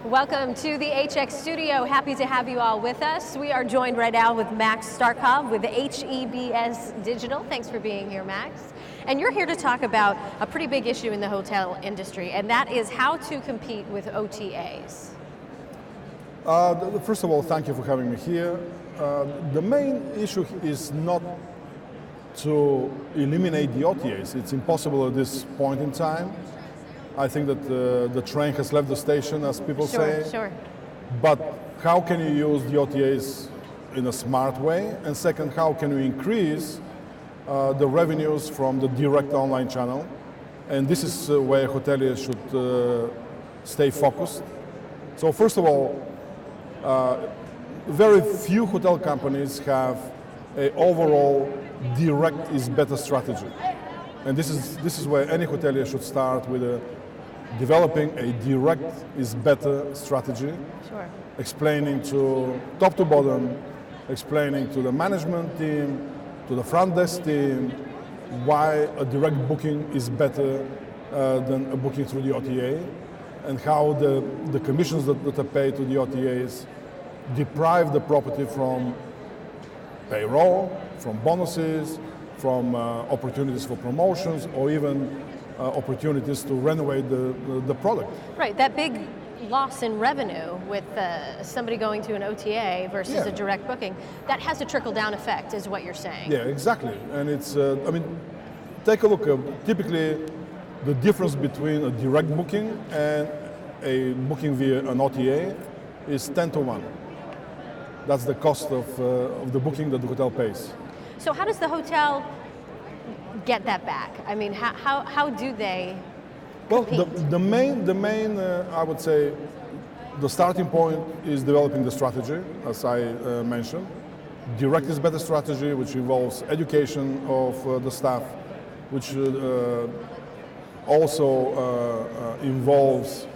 Welcome to the HX studio. Happy to have you all with us. We are joined right now with Max Starkov with HeBS Digital. Thanks for being here, Max. And you're here to talk about a pretty big issue in the hotel industry, and that is how to compete with OTAs. First of all, thank you for having me here. The main issue is not to eliminate the OTAs. It's impossible at this point in time. I think that the train has left the station, as people say. Sure. But how can you use the OTAs in a smart way? And second, how can you increase the revenues from the direct online channel? And this is where hoteliers should stay focused. So first of all, very few hotel companies have an overall direct is better strategy. And this is where any hotelier should start with developing a direct is better strategy. Sure. Explaining to top to bottom, explaining to the management team, to the front desk team, why a direct booking is better than a booking through the OTA, and how the commissions that are paid to the OTAs deprive the property from payroll, from bonuses, from opportunities for promotions, or even opportunities to renovate the product. Right, that big loss in revenue with somebody going to an OTA versus a direct booking, that has a trickle-down effect, is what you're saying. Yeah, exactly. And it's, I mean, take a look. Typically, the difference between a direct booking and a booking via an OTA is 10 to 1. That's the cost of the booking that the hotel pays. So how does the hotel get that back? I mean, how do they compete? Well, the main I would say, the starting point is developing the strategy, as I mentioned. Direct is better strategy, which involves education of the staff, which also involves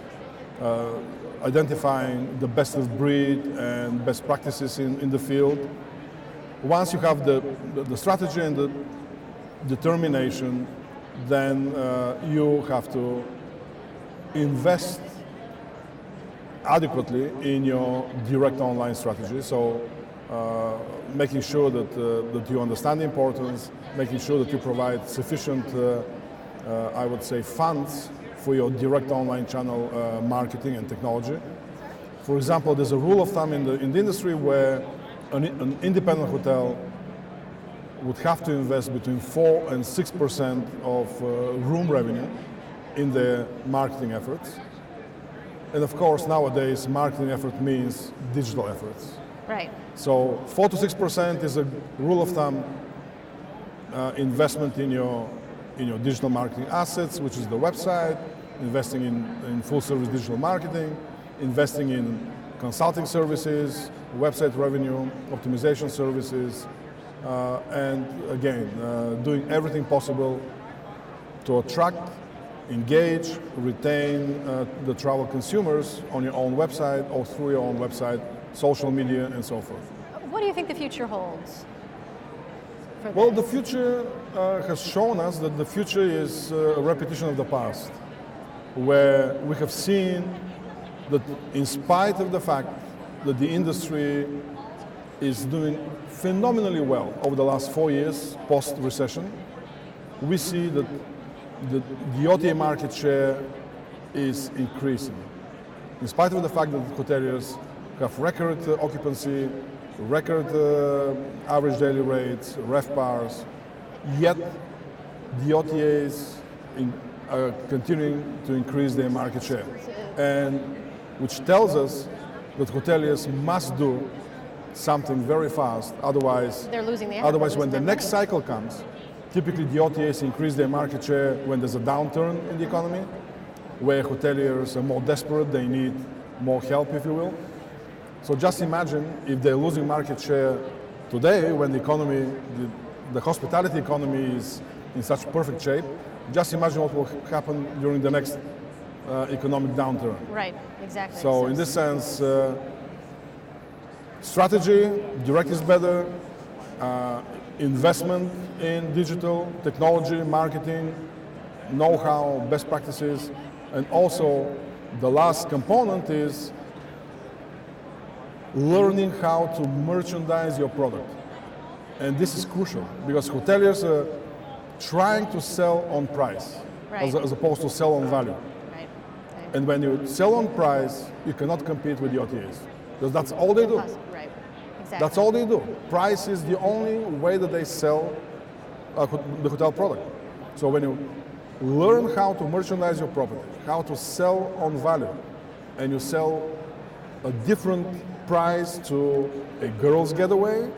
identifying the best of breed and best practices in the field. Once you have the strategy and the determination, then you have to invest adequately in your direct online strategy. So making sure that you understand the importance, making sure that you provide sufficient, I would say, funds for your direct online channel marketing and technology. For example, there's a rule of thumb in the industry where an independent hotel would have to invest between 4 and 6% of room revenue in their marketing efforts. And of course, nowadays, marketing effort means digital efforts. Right. So 4 to 6% is a rule of thumb investment in your digital marketing assets, which is the website, investing in full service digital marketing, investing in consulting services, website revenue, optimization services, and again, doing everything possible to attract, engage, retain the travel consumers on your own website or through your own website, social media, and so forth. What do you think the future holds? Well, the future has shown us that the future is a repetition of the past, where we have seen that in spite of the fact that the industry is doing phenomenally well over the last 4 years post-recession, we see that the OTA market share is increasing. In spite of the fact that hoteliers have record occupancy, record average daily rates, RevPARs, yet the OTAs are continuing to increase their market share, and which tells us that hoteliers must do something very fast, otherwise they're losing the otherwise when the next cycle comes, typically the OTAs increase their market share when there's a downturn in the economy, where hoteliers are more desperate, they need more help, if you will. So just imagine if they're losing market share today when the economy, the hospitality economy is in such perfect shape, just imagine what will happen during the next economic downturn. Right, exactly. So in this sense, strategy, direct is better, investment in digital, technology, marketing, know-how, best practices, and also the last component is learning how to merchandise your product. And this is crucial because hoteliers are trying to sell on price as opposed to sell on value. Right. And when you sell on price, you cannot compete with the OTAs because that's all they do. Right. Exactly. That's all they do. Price is the only way that they sell the hotel product. So when you learn how to merchandise your property, how to sell on value, and you sell a different price to a girls' getaway,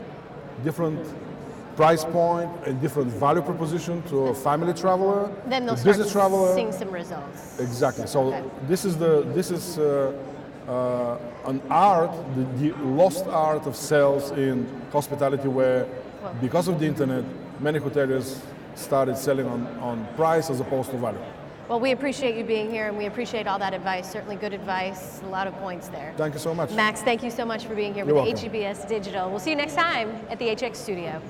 different price point, a different value proposition to a family traveler, then they'll a start business traveler. seeing some results. Exactly. So Okay. this is an art, the lost art of sales in hospitality, where because of the internet, many hoteliers started selling on price as opposed to value. Well, we appreciate you being here, and we appreciate all that advice. Certainly good advice, a lot of points there. Thank you so much. Max, thank you so much for being here You're with welcome. HeBS Digital. We'll see you next time at the HX Studio.